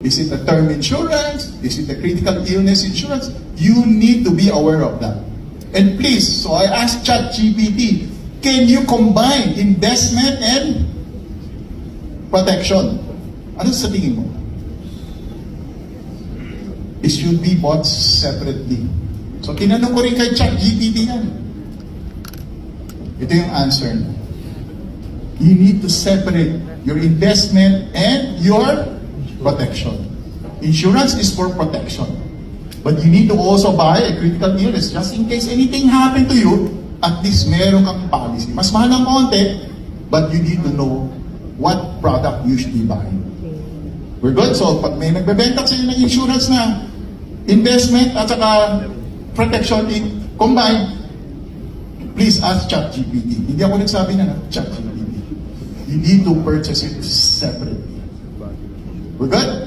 Is it a term insurance? Is it a critical illness insurance? You need to be aware of that. And please, so I asked ChatGPT, can you combine investment and protection? Ano sa tingin mo? It should be bought separately. So tinanong ko rin kay ChatGPT yan. Ito yung answer na. You need to separate your investment and your protection. Insurance is for protection. But you need to also buy a critical illness just in case anything happened to you, at least meron kang policy. Mas mahal ng konti, but you need to know what product you should be buying. We're good? So, pag may nagbebenta sa inyo ng insurance na investment at saka protection combined, please ask ChatGPT. Hindi ako nagsabi na ChatGPT. You need to purchase it separately. We're good?